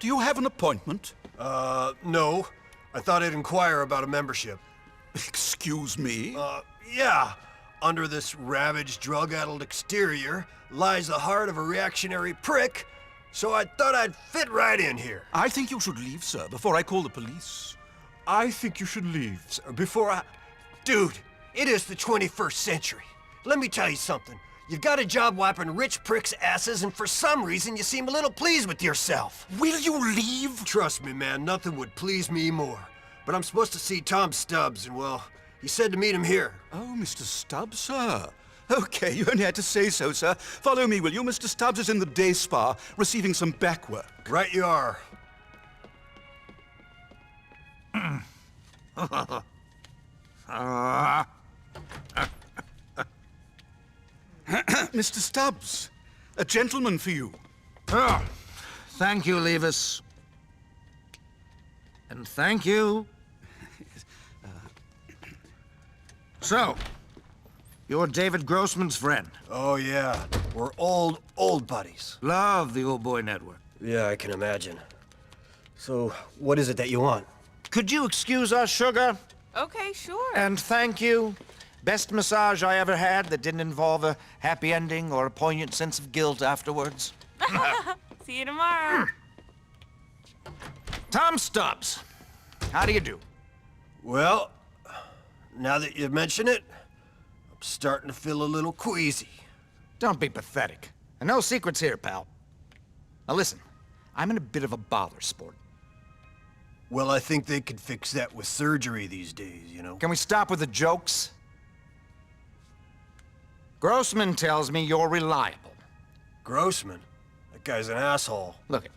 Do you have an appointment? No. I thought I'd inquire about a membership. Excuse me? Yeah. Under this ravaged, drug-addled exterior lies the heart of a reactionary prick, so I thought I'd fit right in here. I think you should leave, sir, before I call the police. I think you should leave, sir, before I... Dude, it is the 21st century. Let me tell you something. You've got a job wiping rich pricks' asses, and for some reason you seem a little pleased with yourself. Will you leave? Trust me, man, nothing would please me more. But I'm supposed to see Tom Stubbs, and well, he said to meet him here. Oh, Mr. Stubbs, sir. Okay, you only had to say so, sir. Follow me, will you? Mr. Stubbs is in the day spa, receiving some back work. Right you are. Mr. Stubbs, a gentleman for you. Oh, thank you, Levis. And thank you. So, you're David Grossman's friend. Oh, yeah. We're old buddies. Love the Old Boy Network. Yeah, I can imagine. So, what is it that you want? Could you excuse us, sugar? Okay, sure. And thank you. Best massage I ever had that didn't involve a happy ending or a poignant sense of guilt afterwards. See you tomorrow. Tom Stubbs, how do you do? Well, now that you mention it, I'm starting to feel a little queasy. Don't be pathetic. And no secrets here, pal. Now listen, I'm in a bit of a bother, sport. Well, I think they could fix that with surgery these days, you know? Can we stop with the jokes? Grossman tells me you're reliable. Grossman? That guy's an asshole. Look,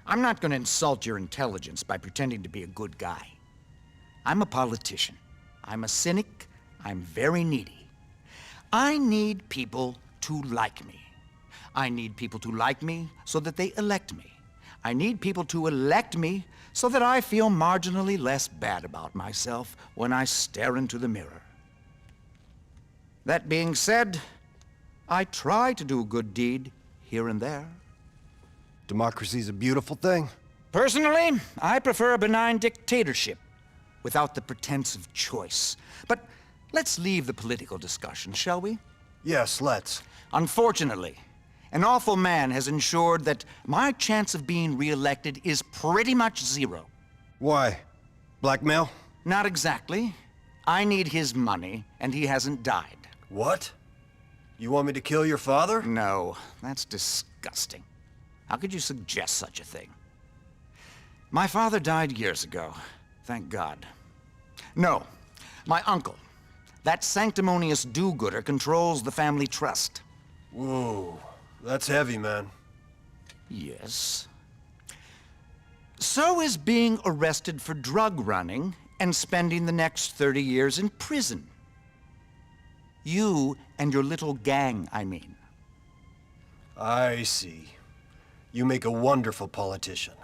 I'm not going to insult your intelligence by pretending to be a good guy. I'm a politician. I'm a cynic. I'm very needy. I need people to like me. I need people to like me so that they elect me. I need people to elect me so that I feel marginally less bad about myself when I stare into the mirror. That being said, I try to do a good deed here and there. Democracy's a beautiful thing. Personally, I prefer a benign dictatorship without the pretense of choice. But let's leave the political discussion, shall we? Yes, let's. Unfortunately, an awful man has ensured that my chance of being re-elected is pretty much zero. Why? Blackmail? Not exactly. I need his money, and he hasn't died. What? You want me to kill your father? No, that's disgusting. How could you suggest such a thing? My father died years ago, thank God. No, my uncle. That sanctimonious do-gooder controls the family trust. Whoa, that's heavy, man. Yes. So is being arrested for drug running and spending the next 30 years in prison. You and your little gang, I mean. I see. You make a wonderful politician.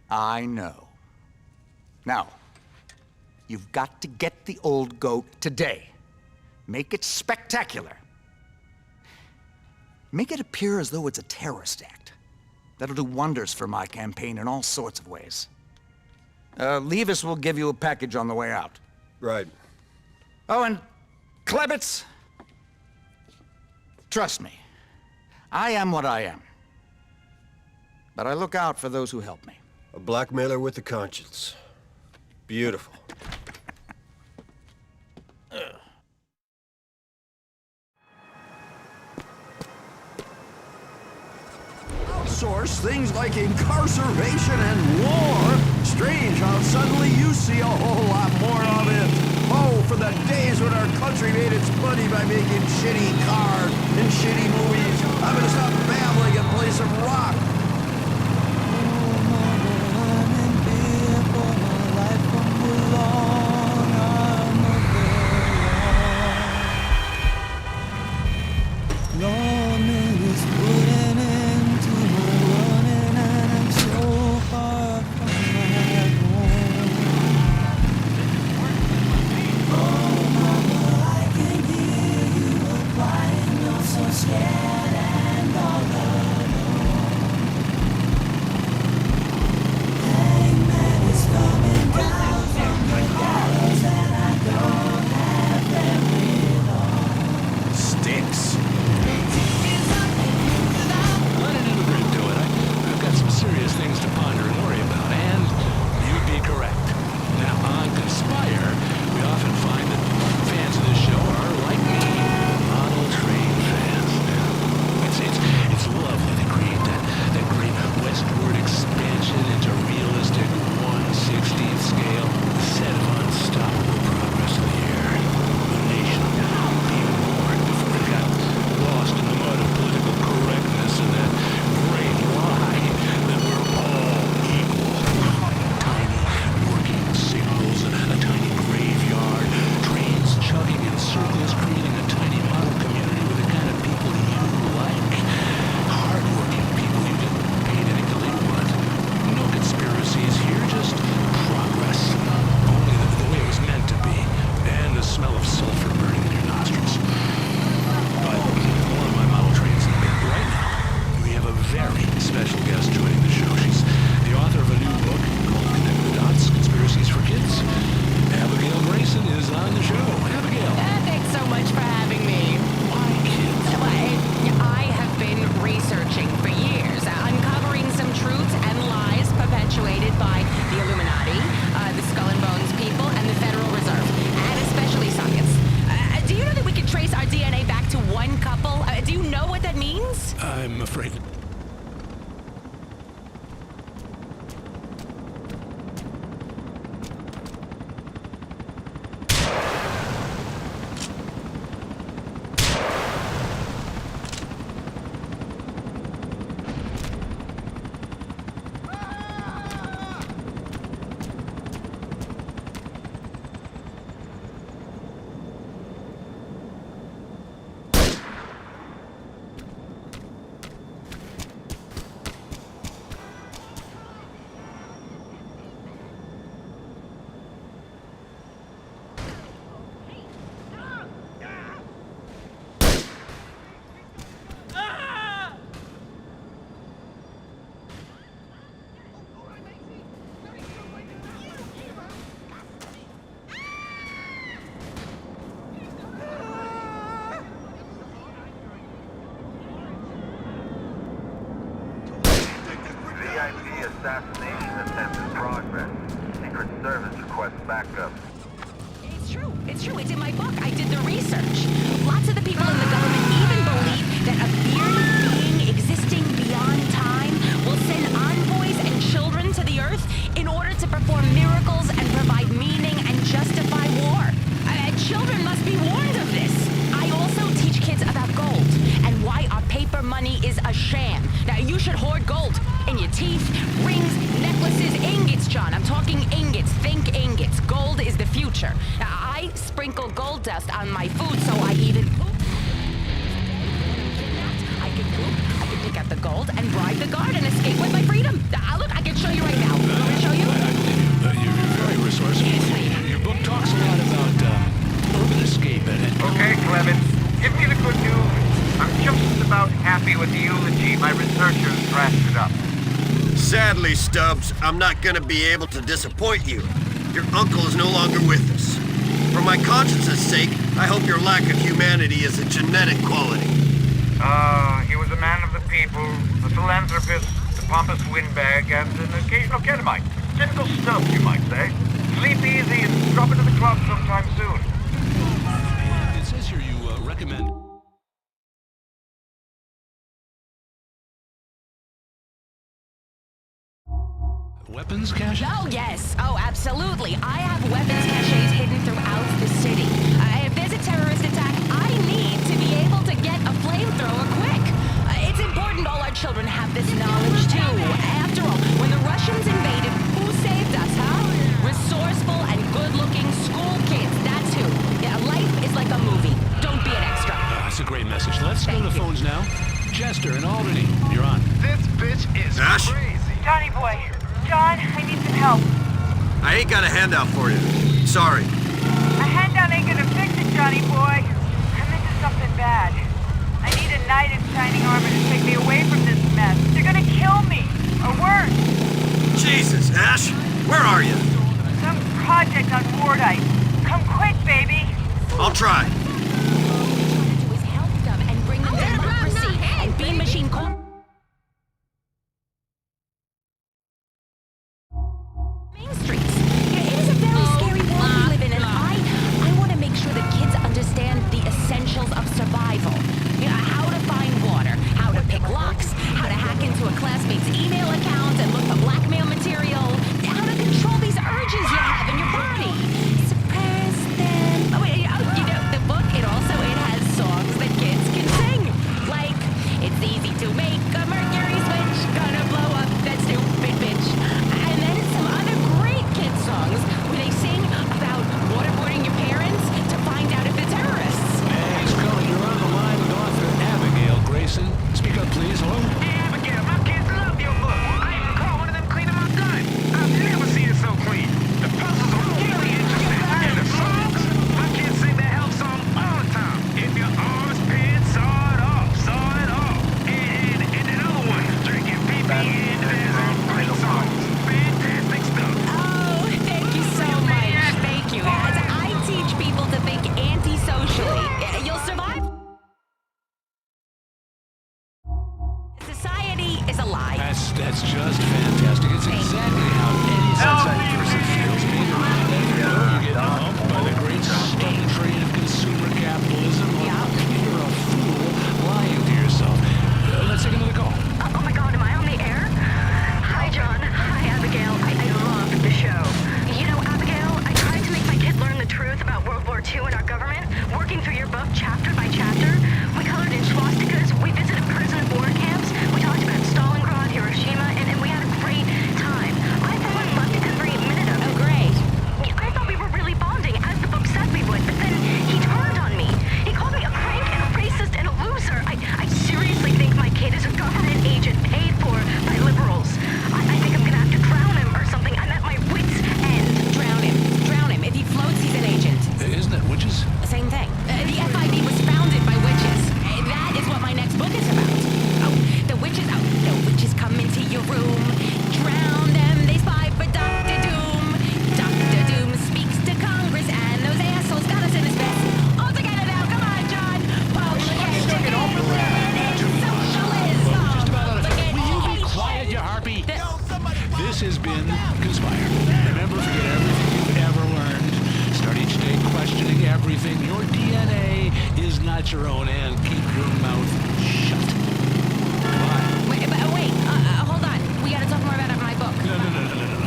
I know. Now, you've got to get the old goat today. Make it spectacular. Make it appear as though it's a terrorist act. That'll do wonders for my campaign in all sorts of ways. Levis will give you a package on the way out. Right. Oh, and Klebitz, trust me, I am what I am. But I look out for those who help me. A blackmailer with a conscience. Beautiful. Outsource things like incarceration and war. Strange how suddenly you see a whole lot more of it. Oh, for the days when our country made its money by making shitty cars and shitty movies. I'm gonna stop babbling and play some rock. I'm afraid. VIP assassination attempt in progress. Secret Service requests backup. It's true. It's true. It's in my book. I did the research. Lots of the people in the government even believe that a bearded being existing beyond time will send envoys and children to the Earth in order to perform miracles and provide meaning and justify war. Children must be warned of this. I also teach kids about gold and why our paper money is a sham. Now, you should hoard gold in your teeth, rings, necklaces, ingots, John. I'm talking ingots. Think ingots. Gold is the future. Now, I sprinkle gold dust on my food, so I even poop. I can poop, I can pick out the gold, and bribe the guard and escape with my freedom. Look, I can show you right now. You want me to show you? You're very resourceful. Your book talks a lot about urban escape and... Okay, Clemens, give me the good news. I'm just about happy with the eulogy my researchers drafted up. Sadly, Stubbs, I'm not gonna be able to disappoint you. Your uncle is no longer with us. For my conscience's sake, I hope your lack of humanity is a genetic quality. He was a man of the people, a philanthropist, a pompous windbag, and an occasional Kennemite. Typical stuff, you might say. Sleep easy and drop into the club sometime soon. It says here you recommend... weapons cache? Oh, yes. Oh, absolutely. I have weapons caches hidden throughout the city. If there's a terrorist attack, I need to be able to get a flamethrower quick. It's important all our children have this knowledge, too. After all, when the Russians invaded, who saved us, huh? Resourceful and good-looking school kids. That's who. Yeah, life is like a movie. Don't be an extra. That's a great message. Let's go to the phones now. Chester in Albany, you're on. This bitch is Ash? crazy. Johnny boy. John, I need some help. I ain't got a handout for you. Sorry. A handout ain't gonna fix it, Johnny boy. I'm into something bad. I need a knight in shining armor to take me away from this mess. They're gonna kill me, or worse. Jesus, Ash, where are you? Some project on Wardite. Come quick, baby. I'll try. Do is help them and bring them democracy and Bean Machine Corp. Main streets. It is a very scary world we live in, and I want to make sure that kids understand the essentials of survival. How to find water, how to pick locks, how to hack into a classmate's email account and look for blackmail material, how to control these urges you have in your body. Suppress them. Oh, wait, the book, it has songs that kids can sing. Like, it's easy to make a mercury switch, gonna blow up that stupid bitch. And then some other great kid songs where they sing about waterboarding your parents to find out if they're terrorists. Hey, Scully, you're on the line with author Abigail Grayson. Speak up, please. Hello? Hey, Abigail, my kids love your book. I even caught one of them cleaning my gun. I've never seen it so clean. The puzzles are really interesting. And the songs, my kids sing that help song all the time. If your arms pin, saw it off, saw it off. And another one, drinking pee-pee in the desert. Great songs. Fantastic stuff. Oh, thank you so much. Thank you. As I teach people to think antisocially, you'll survive. Society is a lie. That's just fantastic. It's exactly how any sensitive person feels. Being around that, you get humped by the great steam train of consumer capitalism. Yeah. You're a fool lying to yourself. Let's take at your own end. Keep your mouth shut. Wait, hold on. We gotta talk more about my book. No.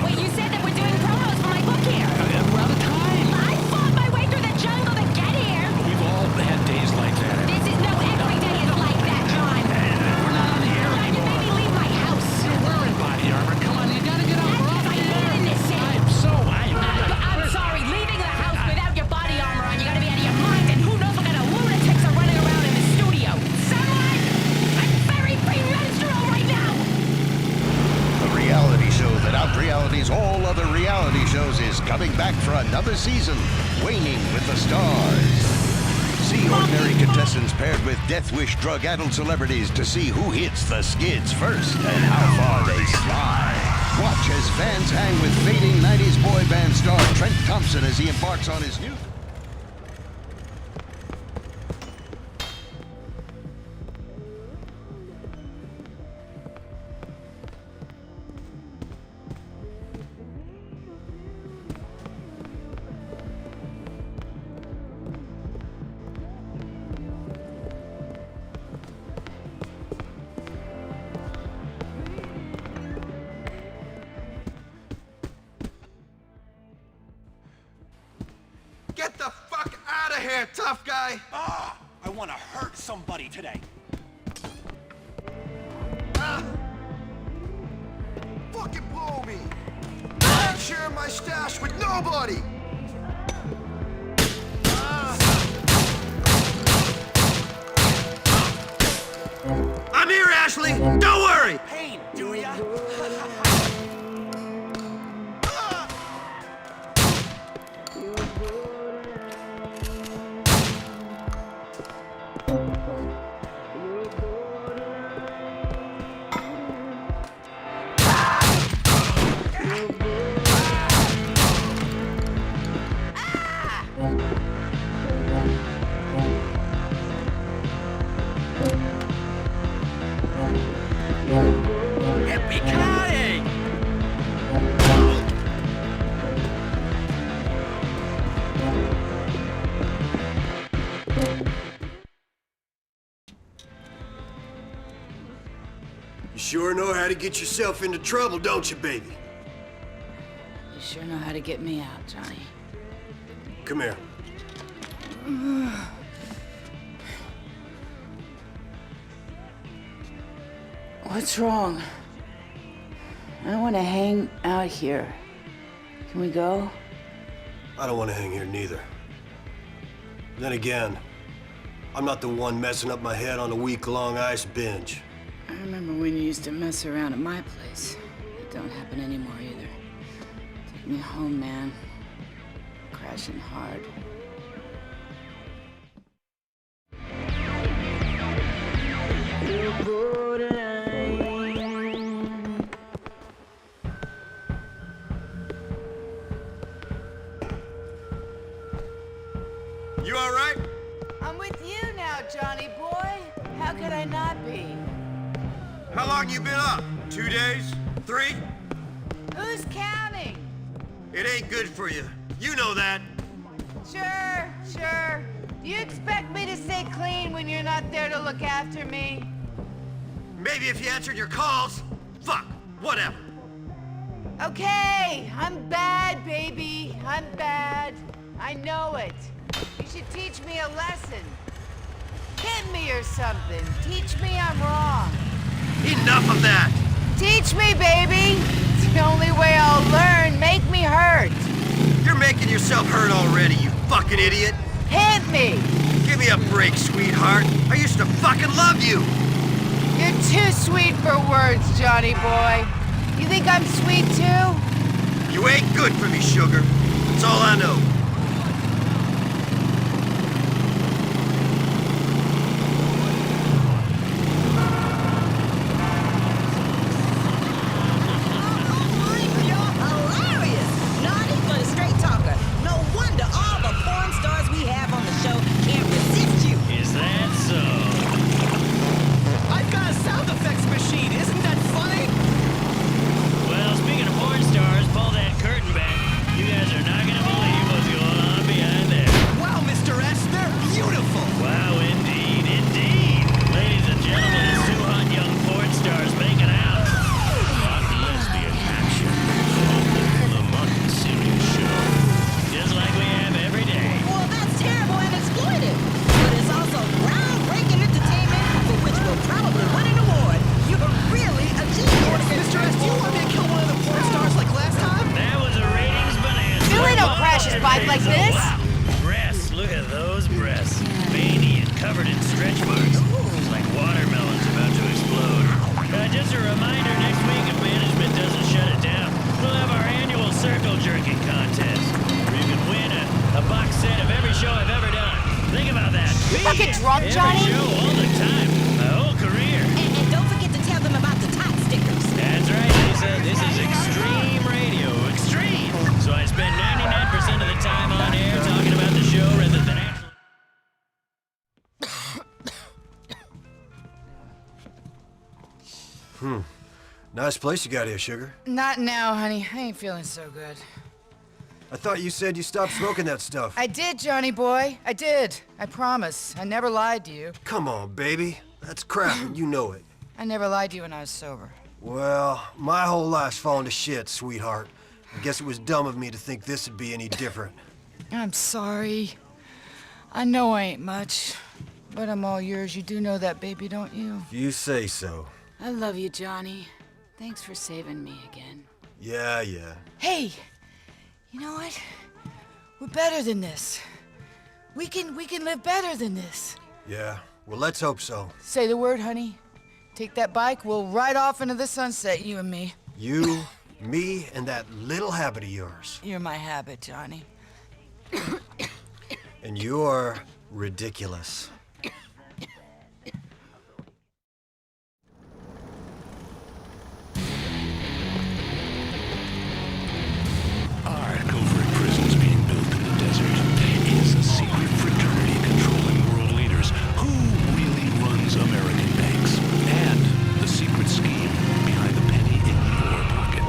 Wait, you said that we're doing promos for my book here. We're out of time. I fought my way through the jungle to get here. We've all had days like that. Every day is like that, John. We're not on the air You anymore. made me leave my house. You're wearing body armor. Come on, you gotta get out. We're off I the feel air. innocent. I'm sorry, leaving the house without your body armor on, you gotta be out of your mind, and who knows what kind of lunatics are running around in the studio. Someone! I'm very premenstrual right now! The reality show that out-realities all other reality shows is coming back for another season, Waning with the Stars. See ordinary contestants paired with Death Wish drug-addled celebrities to see who hits the skids first and how far they slide. Watch as fans hang with fading 90s boy band star Trent Thompson as he embarks on his new... Get the fuck out of here, tough guy! Ah! I want to hurt somebody today. Fucking blow me! I'm sharing my stash with nobody! I'm here, Ashley! Don't worry! Pain, do ya? You sure know how to get yourself into trouble, don't you, baby? You sure know how to get me out, Johnny. Come here. What's wrong? I don't want to hang out here. Can we go? I don't want to hang here neither. Then again, I'm not the one messing up my head on a week-long ice binge. I remember when you used to mess around at my place. It don't happen anymore either. Take me home, man. Crashing hard. You all right? I'm with you now, Johnny boy. How could I not be? How long you been up? 2 days? 3? Who's counting? It ain't good for you. You know that. Sure. Do you expect me to stay clean when you're not there to look after me? Maybe if you answered your calls. Fuck, whatever. Okay, I'm bad, baby. I'm bad. I know it. You should teach me a lesson. Hit me or something. Teach me I'm wrong. Enough of that. Teach me, baby. It's the only way I'll learn. Make me hurt. You're making yourself hurt already, you fucking idiot. Hit me. Give me a break, sweetheart. I used to fucking love you. You're too sweet for words, Johnny boy. You think I'm sweet too? You ain't good for me, sugar. That's all I know. Well, speaking of porn stars, pull that curtain back. You guys are not gonna believe what's going on. ever get drunk, Johnny? Every show, all the time. My whole career. And don't forget to tell them about the top stickers. That's right, Lisa. This is extreme radio. Extreme! So I spend 99% of the time on air talking about the show rather than actually... Nice place you got here, Sugar. Not now, honey. I ain't feeling so good. I thought you said you stopped smoking that stuff. I did, Johnny boy. I did. I promise. I never lied to you. Come on, baby. That's crap, and you know it. I never lied to you when I was sober. Well, my whole life's fallen to shit, sweetheart. I guess it was dumb of me to think this would be any different. I'm sorry. I know I ain't much, but I'm all yours. You do know that, baby, don't you? You say so. I love you, Johnny. Thanks for saving me again. Yeah. Hey, you know what? We're better than this. We can live better than this. Yeah, well, let's hope so. Say the word, honey. Take that bike, we'll ride off into the sunset, you and me. You, me, and that little habit of yours. You're my habit, Johnny. And you're ridiculous. Our covert prisons being built in the desert is a secret fraternity controlling world leaders. Who really runs American banks? And the secret scheme behind the penny in your pocket.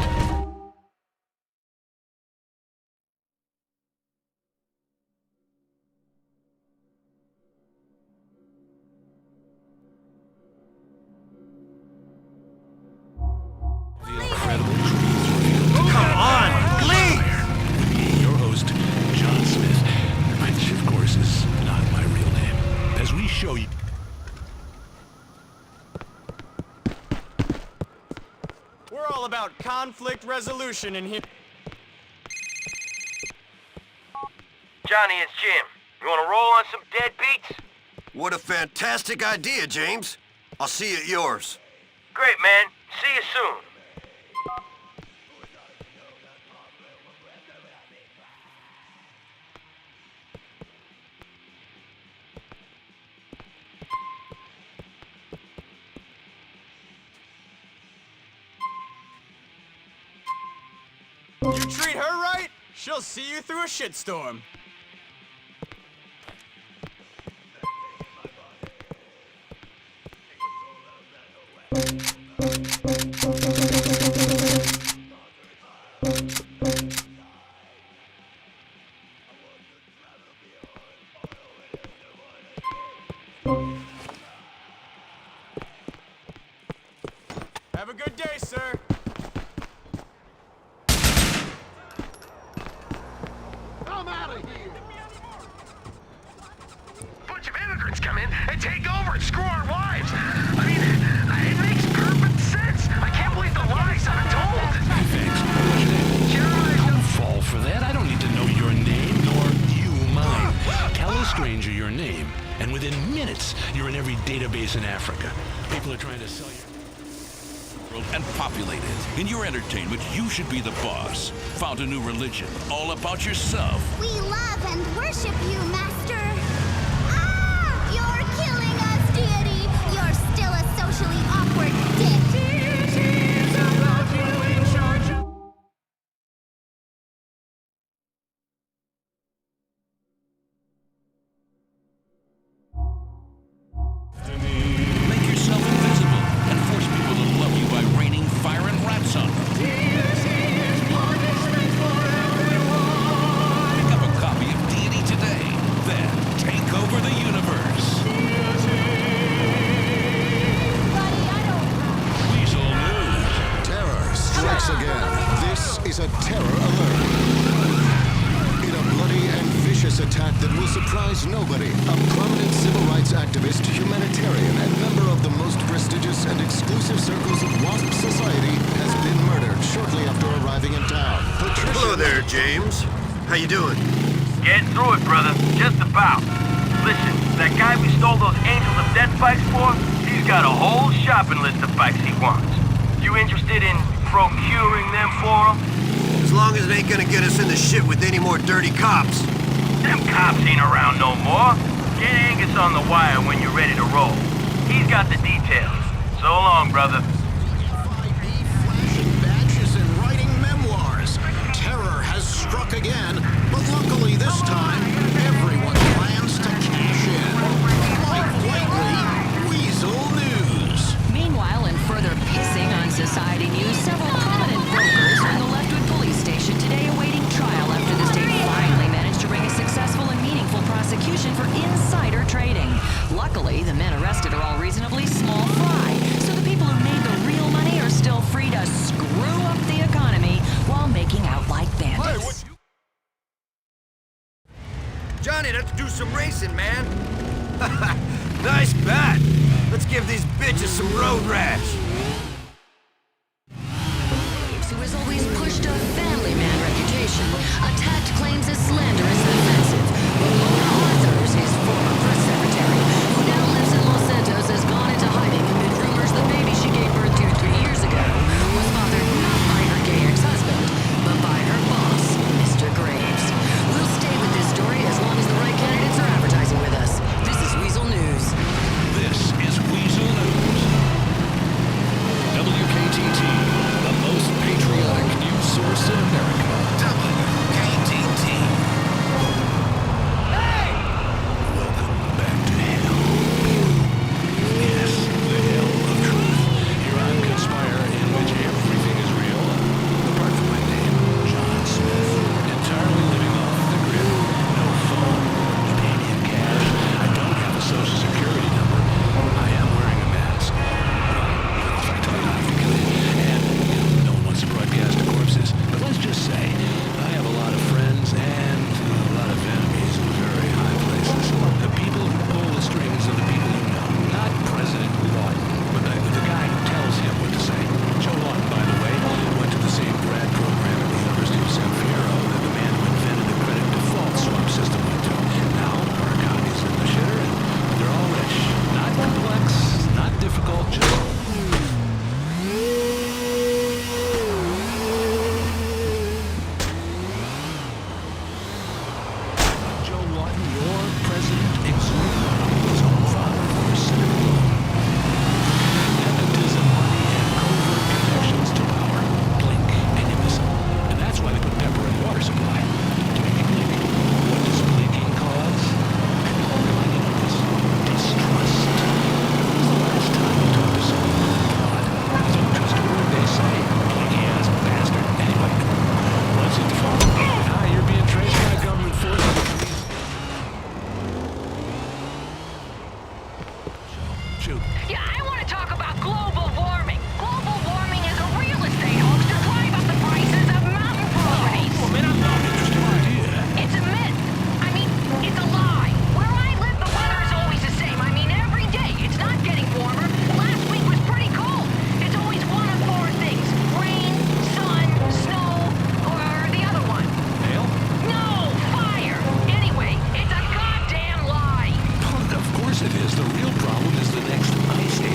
The incredible truth revealed. Come on, leave! With me, your host, John Smith, which, of course, is not my real name. As we show you... We're all about conflict resolution in here. Johnny, it's Jim. You want to roll on some dead beats? What a fantastic idea, James. I'll see you at yours. Great, man. See you soon. You treat her right, she'll see you through a shitstorm. Have a good day, sir. Bunch of immigrants come in and take over and screw our wives. I mean, it makes perfect sense. I can't believe the lies I've been told. Thanks. Don't fall for that. I don't need to know your name, nor you mine. Tell a stranger your name, and within minutes, you're in every database in Africa. People are trying to sell you... And populate it. In your entertainment, you should be the boss. Found a new religion, all about yourself. We love and worship you, Master. Ah! You're killing us, deity. You're still a socially awkward dick. Make yourself invisible and force people to love you by raining fire and rats on them. Pick up a copy of Deity today. Then take over the universe. Weasel News. Terror strikes again. This is a terror alert. In a bloody and vicious attack that will surprise nobody, a prominent civil rights activist, humanitarian, and member of the most prestigious and exclusive circles of WASP society has been murdered shortly after arriving in town. Hello there, James. How you doing? Getting through it, brother. Just about. Listen, that guy we stole those Angels of Death bikes for, he's got a whole shopping list of bikes he wants. You interested in procuring them for him? As long as it ain't gonna get us in the shit with any more dirty cops. Them cops ain't around no more. Get Angus us on the wire when you're ready to roll. He's got the details. So long, brother. Flashing badges and writing memoirs. Terror has struck again, but luckily this time, everyone plans to cash in. Quite lately, Weasel News. Meanwhile, in further pissing on society news, several prominent brokers are in the Leftwood police station today awaiting trial after the state finally managed to bring a successful and meaningful prosecution for insider trading. Luckily, the men arrested are all reasonably small fry, so the people who made the real money are still free to screw up the economy while making out like bandits. Johnny, let's do some racing, man. Nice bat. Let's give these bitches some road rash. Who has always pushed a family man reputation, attacked claims as slanderous and offensive. But Mona Arthurs, his former press secretary, who now lives in Los Santos, has gone into hiding amid rumors the baby she gave birth to 3 years ago was fathered not by her gay ex-husband, but by her boss, Mr. Graves. We'll stay with this story as long as the right candidates are advertising with us. This is Weasel News. This is Weasel News. WKTT, the most patriotic news source in America. WKTT. Hey! Welcome back to hell. Yes, the hell of truth. Here I'm Conspire, in which everything is real, apart from my name, John Smith. Entirely living off the grid. No phone, you pay me in cash. I don't have a social security number. I am wearing a mask. Well, if I tell you, I forget it. And no one wants to broadcast to corpses. But let's just say, I have a lot of friends and a lot of enemies in very high places. The people who pull the strings are the people you know. Not President Lawton, but the guy who tells him what to say. Joe Lawton, by the way, went to the same grad program at the University of San Fierro that the man who invented the credit default swap system went to. Now, our economy's in the shitter, and they're all rich. Not complex, not difficult, just... Joe Lawton, your president, exuded his own father for civic loan. Nepotism, money, and covert connections to power. Blink, and you miss them. And that's why they put pepper in water supply. To make you blink. What does blinking cause? People are going into this distrust. When was the last time you talked to someone? God, don't trust a word they say. Blinky ass bastard. Anyway, let's hit the phone. Ah, you're being traced by government forces. Shoot. Yeah, I want to talk about global warming. Global warming is a real estate hoax to drive up the prices of mountain properties. Oh, man, I'm not interested idea. It's a myth. I mean, it's a lie. Where I live, the weather is always the same. I mean, every day. It's not getting warmer. Last week was pretty cold. It's always one of four things. Rain, sun, snow, or the other one. Hail? No, fire. Anyway, it's a goddamn lie. Of course it is. The real problem is the next ice age.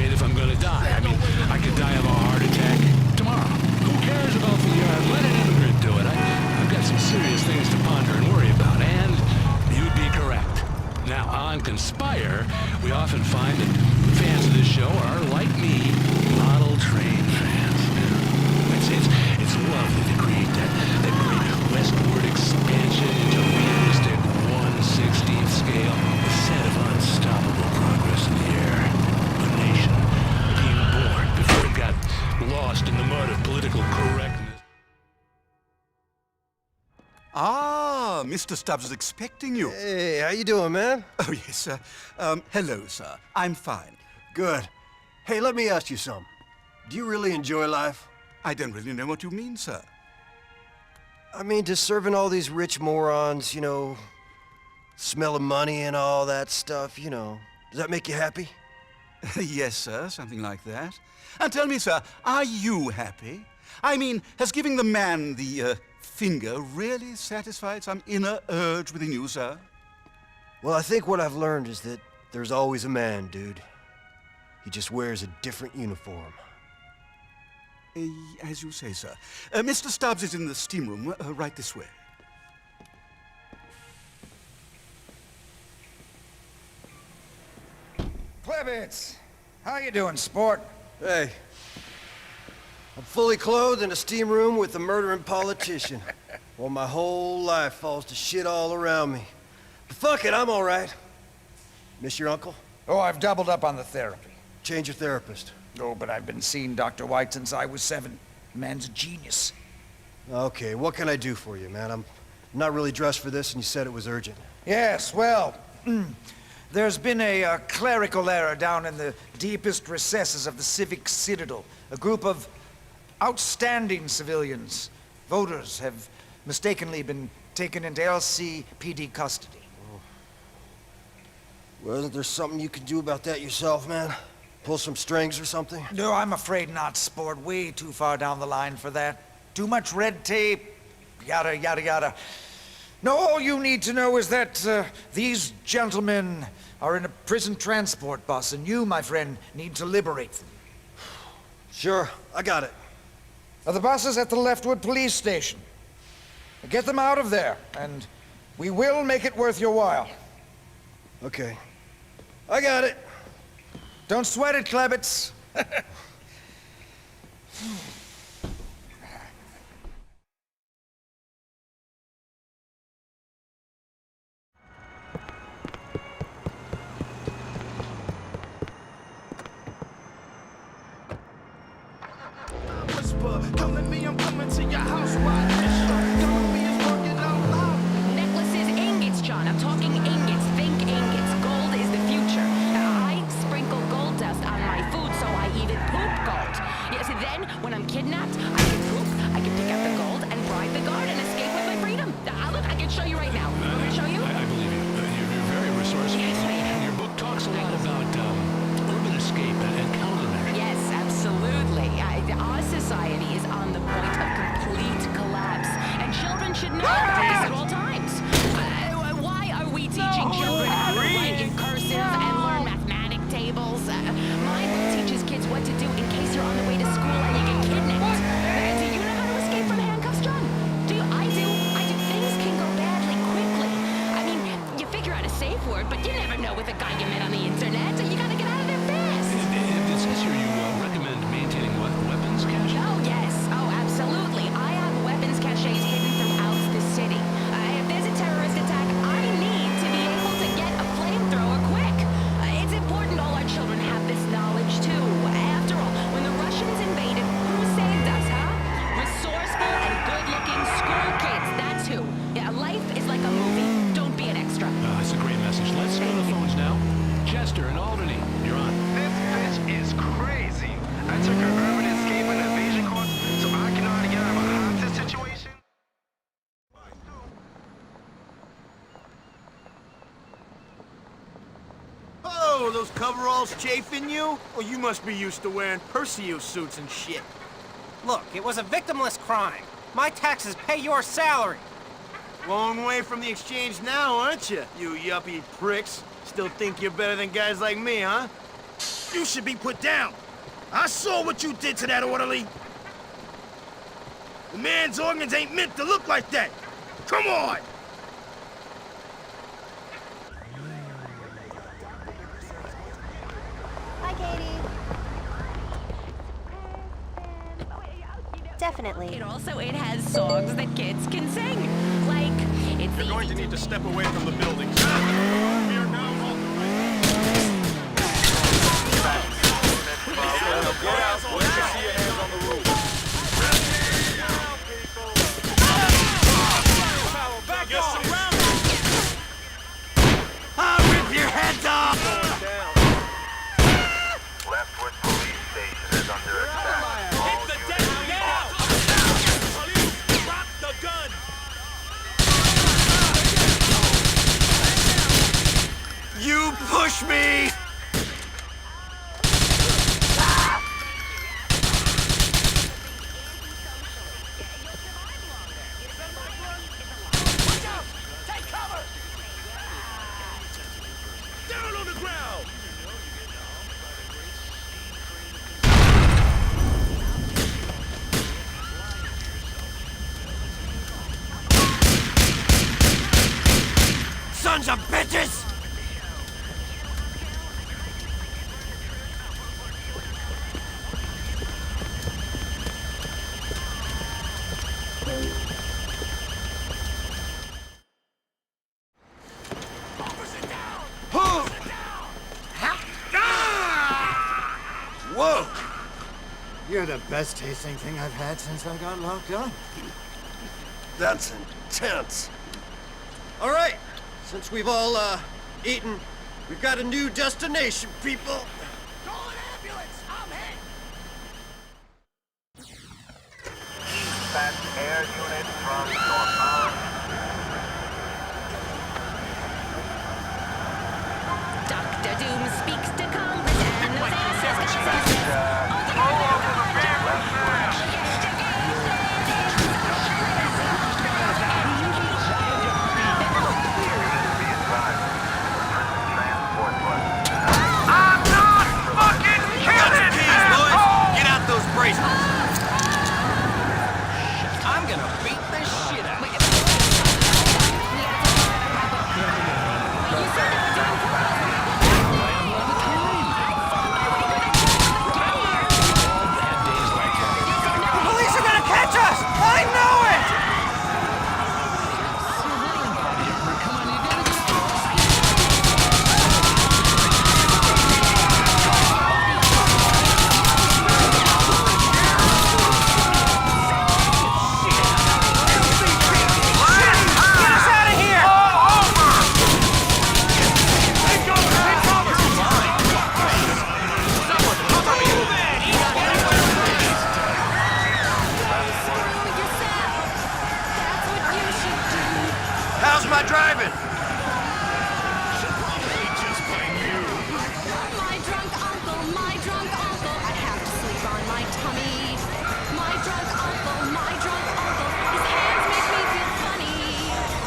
point if I'm gonna die? I mean, I could die of a heart attack tomorrow. Who cares about the let an immigrant do it? I've got some serious things to ponder and worry about, and you'd be correct. Now, on Conspire, we often find that fans of this show are, like me, model train fans. It's lovely to create that great westward expansion into realistic 1/16th scale, a set of unstoppable progress in the air. A nation being born before it got lost in the mud of political correctness. Ah, Mr. Stubbs is expecting you. Hey, how you doing, man? Oh, yes, sir. Hello, sir. I'm fine. Good. Hey, let me ask you something. Do you really enjoy life? I don't really know what you mean, sir. I mean, just serving all these rich morons, you know, smelling money and all that stuff, you know. Does that make you happy? Yes, sir, something like that. And tell me, sir, are you happy? I mean, has giving the man the, finger really satisfied some inner urge within you, sir? Well, I think what I've learned is that there's always a man, dude. He just wears a different uniform. As you say, sir. Mr. Stubbs is in the steam room, right this way. Klebitz, how you doing, sport? Hey. I'm fully clothed in a steam room with a murdering politician. While my whole life falls to shit all around me. But fuck it, I'm all right. Miss your uncle? Oh, I've doubled up on the therapy. Change your therapist. Oh, but I've been seeing Dr. White since I was 7. The man's a genius. Okay, what can I do for you, man? I'm not really dressed for this, and you said it was urgent. Yes, well, there's been a clerical error down in the deepest recesses of the civic citadel. A group of outstanding civilians, voters, have mistakenly been taken into LCPD custody. Well, isn't there something you can do about that yourself, man? Pull some strings or something? No, I'm afraid not, sport. Way too far down the line for that. Too much red tape, yada, yada, yada. No, all you need to know is that these gentlemen are in a prison transport bus, and you, my friend, need to liberate them. Sure, I got it. The bus is at the Leftwood police station. Get them out of there, and we will make it worth your while. Okay. I got it. Don't sweat it, Klebitz. Come at me, I'm coming to your house. Why this shit? Don't be as working out loud. Necklaces, ingots, John. I'm talking ingots. Think ingots. Gold is the future. I sprinkle gold dust on my food, so I even poop gold. Yes, then, when I'm kidnapped, I can poop, I can pick up the gold, and bribe the guard and escape with my freedom. Look, I can show you right now. Want me to show you? I believe you. You're very resourceful. Yes, I am. Your book talks a lot about urban escape and countermeasures. Yes, absolutely. Our society is on the point of complete collapse, and children should know this at all times. Why are we teaching children how to write in cursive and learn mathematic tables? My book teaches kids what to do in case you're on the way to school and you get kidnapped. Do you know how to escape from handcuffs, John? Do you? I do. Things can go badly quickly. I mean, you figure out a safe word, but you never know with a guy you met on the internet, so you gotta get out of there fast. It says here you recommend maintaining weapons cache? Oh, yes. Oh, absolutely. I have weapons caches hidden throughout the city. If there's a terrorist attack, I need to be able to get a flamethrower quick. It's important all our children have this knowledge, too. After all, when the Russians invaded, who saved us, huh? Resourceful and good-looking school kids, that's who. Yeah, life is like a movie. Don't be an extra. That's a great message. Let's go to the phones now. Chester in Albany, you're on. This bitch is crazy. I took her urban escape and evasion course so I can know how to get out of a hostage situation. Oh, those coveralls chafing you? Well, you must be used to wearing Perseus suits and shit. Look, it was a victimless crime. My taxes pay your salary. Long way from the exchange now, aren't you? You yuppie pricks. Still think you're better than guys like me, huh? You should be put down. I saw what you did to that orderly. The man's organs ain't meant to look like that. Come on! Hi, Katie. Definitely. It has songs that kids can sing. Like, it's You're going to need to step away from the buildings. I'll rip your heads off! Leftwood Police Station is under attack. Hit the deck now! Police, drop the gun! You push me! Down on the ground! Sons of bitches! Whoa! You're the best tasting thing I've had since I got locked up. That's intense. All right, since we've all, eaten, we've got a new destination, people. Call an ambulance! I'm hit! Dispatch air unit from northbound. Dr. Doom speaks to Congress and no I'm not fucking killing Keys, boys! Get out those bracelets! I'm gonna beat the shit out of you. Police are gonna catch us! I know it! Get us out of here! How's my driving? My drunk uncle, I have to sleep on my tummy. My drunk uncle, his hands make me feel funny.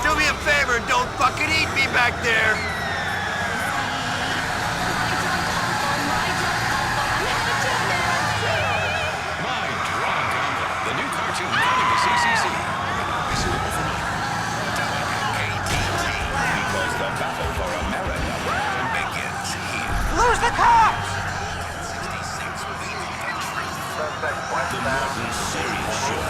Do me a favor, don't fucking eat me back there. My Drunk Uncle, the new cartoon coming to CCC. Because the battle for America begins here. Who's the cops? The Martin Series Show.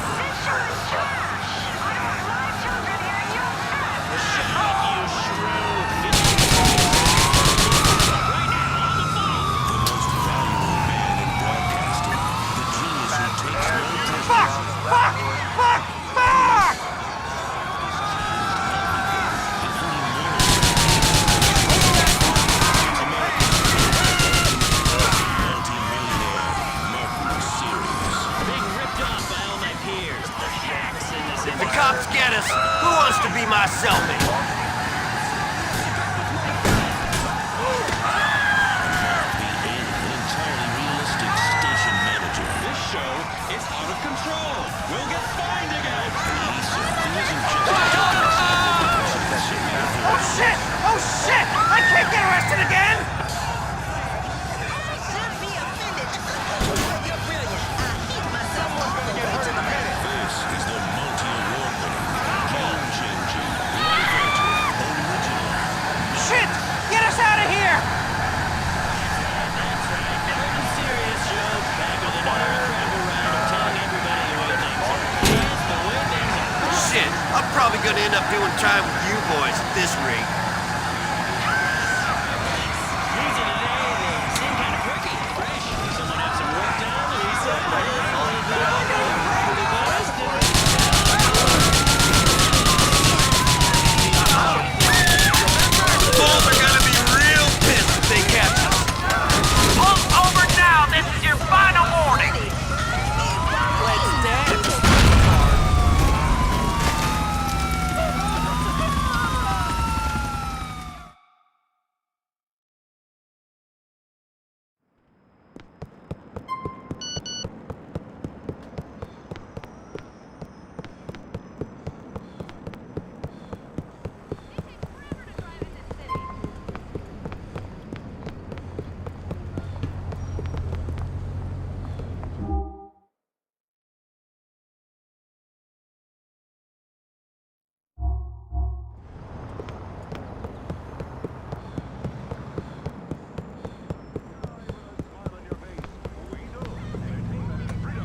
If the cops get us, who wants to be my cellmate? Entirely realistic station manager. This show is out of control. We'll get fined again. Oh shit! Oh shit! I can't get arrested again! gonna end up doing time with you boys at this rate. Bulls are gonna be real pissed if they catch us. Pull over now! This is your final warning! Let's dance.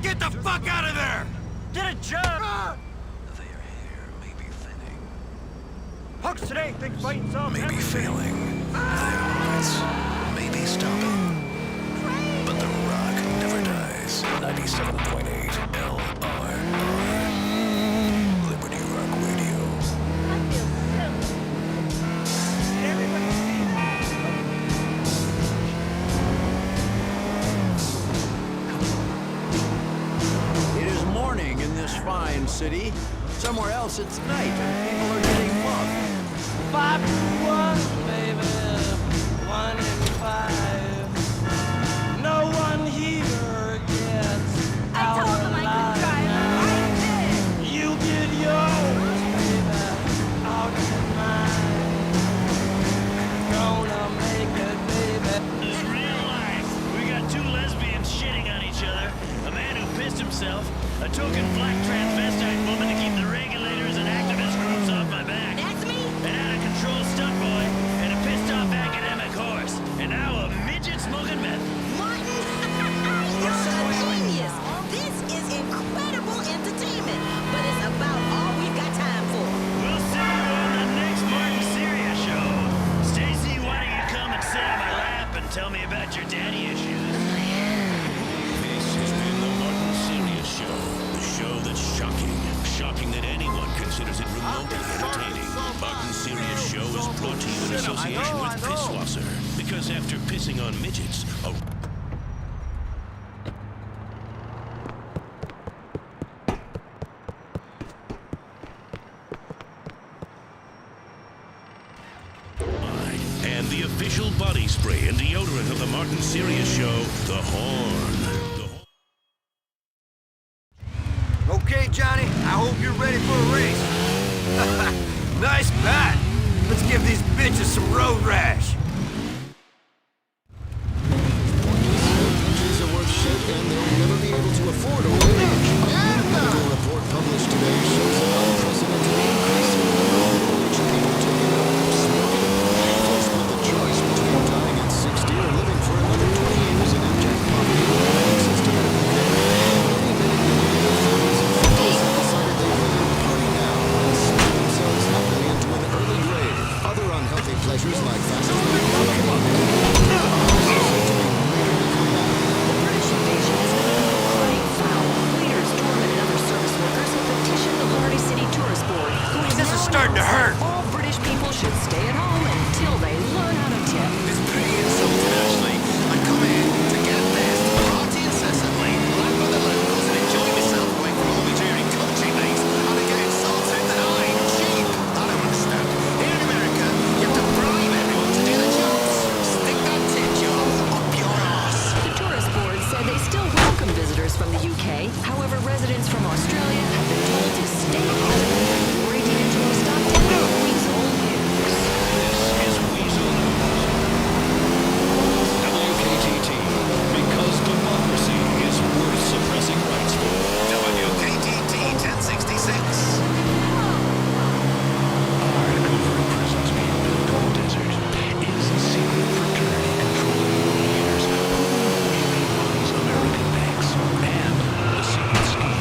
Get the fuck out of there! Get a job! Their hair may be thinning, Punks today think fighting some. may be failing. Their hearts may be stopping. But the rock never dies. 97.8 LRR. Liberty Rock Radio. It is morning in this fine city. Somewhere else it's night and people are getting mugged. 5 to 1, baby. 1 in 5. No one here gets out alive. You get yours, baby. I'll get mine. Gonna make it, baby. This is real life. We got 2 lesbians shitting on each other, a man who pissed himself, a token black transvestite woman to keep the regulators and activist groups off my back. That's me? An out-of-control stunt boy, and a pissed-off academic horse, and now a midget smoking meth. Martin, you're a genius. This is incredible entertainment, but it's about all we've got time for. We'll see you on the next Martin Syria show. Stacy, why don't you come and sit on my lap and tell me about your daddy issues? This has been the Martin Syria Show. The show that's shocking. Shocking that anyone considers it remotely entertaining. Martin Syria Show is brought to you in association with Pisswasser. Because after pissing on midgets, a and the official body spray and deodorant of the Martin Syria Show, the Horn. Okay, Johnny, I hope you're ready for a race. Nice bat. Let's give these bitches some road rash. Countries are worth shit and they'll never be able to afford a wage. A medical report published today shows an unprecedented increase in the number of rich people taking up smoking. Faced with the choice between dying at 60 or living for another 20 years in abject poverty without access to medical care, many men and women in their 40s and 50s have decided they'd rather party now and smoke themselves happily into an early grave. Other unhealthy pleasures like fast food and cocaine This is starting to hurt. All British people should stay at home until they learn how to tip. It's pretty insulting, actually. I come in to get this, party incessantly, laugh at the locals and enjoy myself away from all my jeering country mates, and I get insulted that I'm cheap. I don't understand. Here in America, you have to bribe everyone to do the jobs. Stick that tip jar up your arse. The tourist board said they still welcome visitors from the UK. However, residents from Australia have been told to stay home. Rory D'Angelo stopped in with Weasel News. This is Weasel WKTT, because democracy is worth suppressing rights for. WKTT 1066. Our covert prisons being built in the desert is a secret fraternity controlling world leaders who really runs American banks and the secret scheme.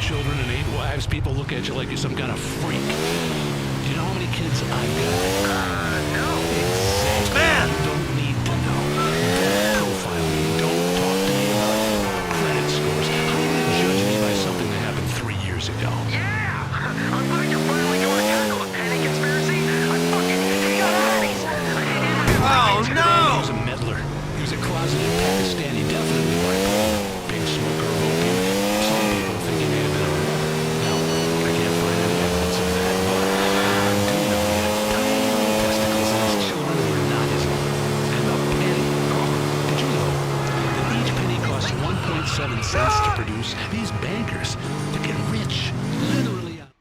children and 8 wives, people look at you like you're some kind of freak. Do you know how many kids I've got? No. Exactly. Man! You don't need to know. Don't profile me. Don't talk to me about credit scores. How are you going to judge me by something that happened 3 years ago? Yeah! I'm glad you're finally going to tackle the penny conspiracy. I fucking hate pennies. Oh, no! He was a meddler. He was a closeted Pakistani, definitely bipolar. Big smoker of opium. Some people think he may have been a rebel. Now, I can't find any evidence of that, but I do know he had tiny testicles and his children were not his own. And the penny. Oh, did you know that each penny costs 1.7 cents to produce? These bankers, to get rich, literally out.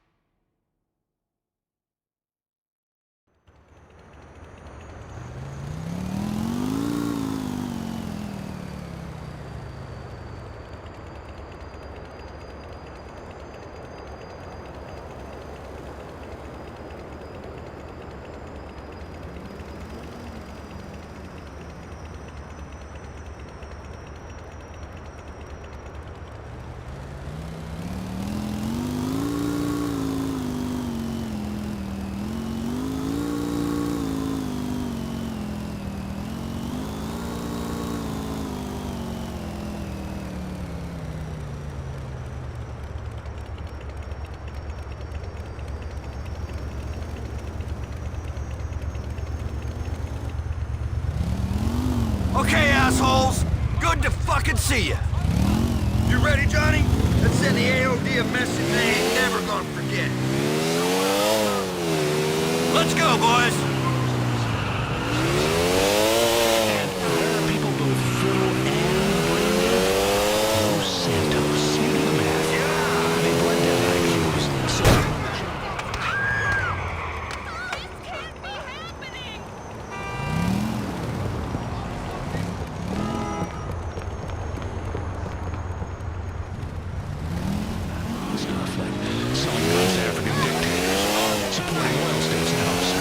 Okay, assholes. Good to fucking see ya. You ready, Johnny? Let's send the AOD a message they ain't never gonna forget. Let's go, boys. And there are people both full and brain dead. Los Santos. You do the math. Yeah. They blend down IQs. So stuff like selling guns to African dictators, supporting oil states and others.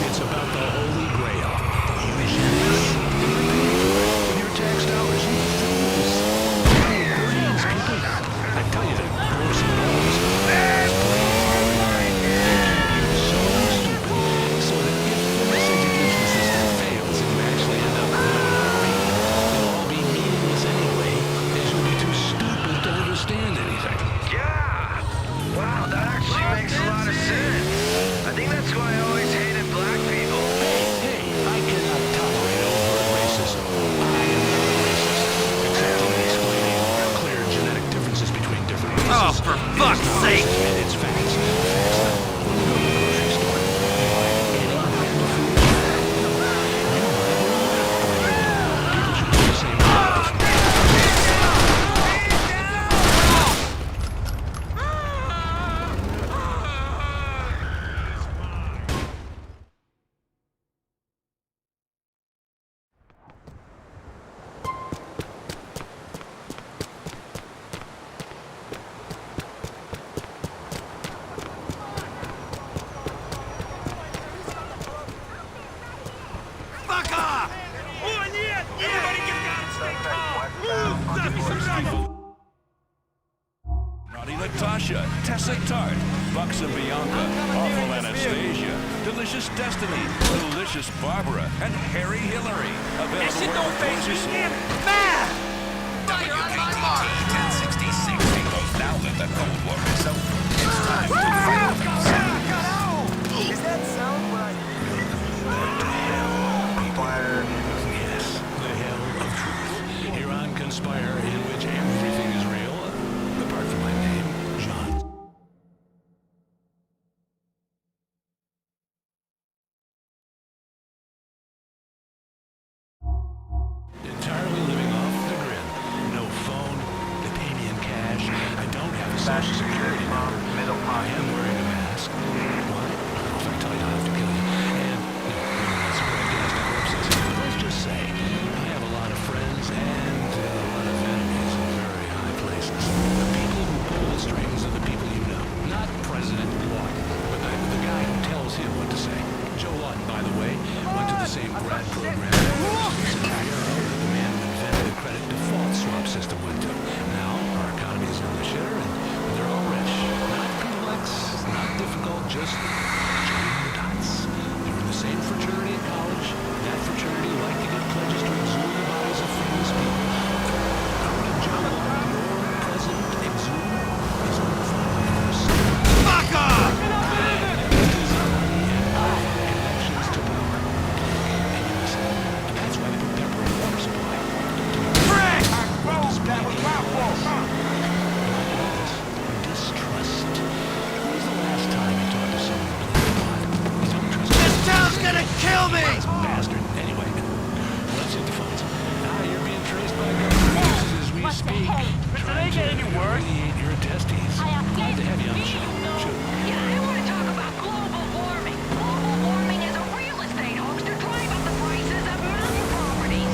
It's about the Holy Grail. Eugenics. You're paying for it with your tax dollars. You fools. Brains, people. I tell you, the gross of it all is brains. They keep you so stupid so that if this education system fails and you actually end up knowing how to read, it'll all be meaningless anyway, as you'll be too stupid to understand anything. Yeah! Wow, that actually makes a lot of sense. I think that's why I always hated black people. Hey, I cannot tolerate overt racism. I am not a racist, except in explaining clear genetic differences between different races. Oh, for fuck's sake! And it's facts. Facts that when you go to the grocery store, you buy any brand of food. You buy whatever. People should do the same thing. Fuck off! Everybody get down and stay calm! Naughty Natasha, Tessa Tart, Buxom Bianca, Awful Anastasia, Delicious Destiny, Delicious Barbara, and Harry Hillary. Available wherever toys are sold. WKTT 1066. Now that the Cold War is over, it's time to fight. Is that sound right? Yes, the hell of truth. Here on Conspire, in which everything is real, apart from my name, John. Entirely living off the grid. No phone, they pay me in cash, I don't have a social security number, I am wearing a mask. What? If I tell you, I'll have to kill you. And, no, that's broadcast corpses. Let's just say, I have a lot of friends and a lot of enemies in very high places. The people who pull the strings are the people you know. Not President Lawton, but the guy who tells him what to say. Joe Lawton, by the way, went to the same grad program the man who invented the credit default swap system went to. Now, our economy is in the shitter, and they're already just joining the dots. They were in the same fraternity in college. That fraternity liked to get pledges to exhume the bodies of famous people. Now, what did John Locke, your president, exhume? His own father first. Fuck off! Connections to power. And that's why they put pepper in the water supply. Frick! That was my fault. Distrust. When was the last time you talked to someone who believed God? You don't trust This town's gonna kill me! bastard. Anyway, let's hit the phones. Now you're being traced by government as we speak. Trying to radiate your testes. Glad to have you on the show. Shoot. Yeah, I want to talk about global warming. Global warming is a real estate hoax to drive up the prices of mountain properties.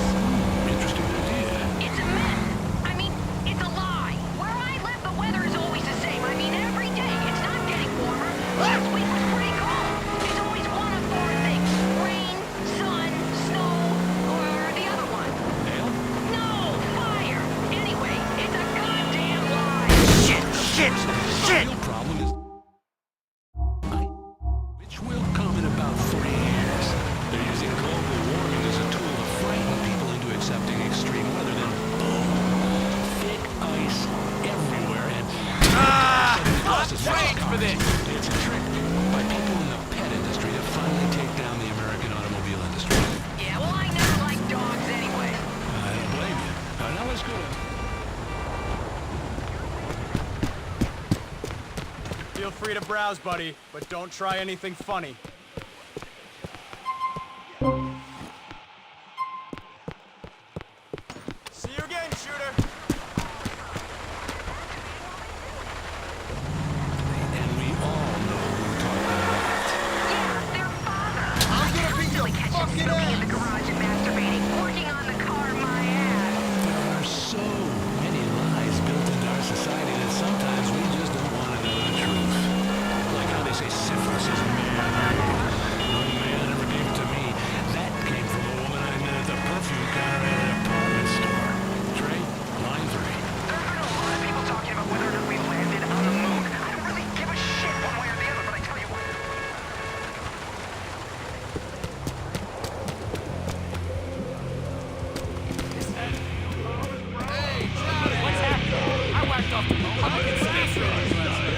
Interesting idea. It's a myth. I mean, it's a lie. Where I live, the weather is always the same. I mean, every day. It's not getting warmer. Last week was pretty cold. It's always one of four things. Rain, sun, snow, or the other one. Hail? No, fire. Anyway, it's a goddamn lie. Shit! The real problem is which will come in about 3 years. They're using global warming as a tool to frighten people into accepting extreme weather. Then boom, thick ice everywhere, and I'm trained for this! it's a trick by people in the pet industry to finally take down the American automobile industry. Yeah, well, I never liked dogs anyway. I don't blame you. Now let's go. Feel free to browse, buddy, but don't try anything funny. See you again, shooter. And we all know who we're talking about. Yeah, their father. I'm gonna beat your Catch him fucking snooping in the ass! garage and masturbating, working on the car my ass. There are so many lies built into our society that sometimes we just don't want to know the truth. Like how they say syphilis is man-made. One man ever gave it to me. That came from a woman I met at the perfume counter at an apartment store. Trey, line 3. There have been a lot of people talking about whether or not we landed on the moon. I don't really give a shit one way or the other, but I tell you what. What's happening? I whacked off the Republican space raiders last night.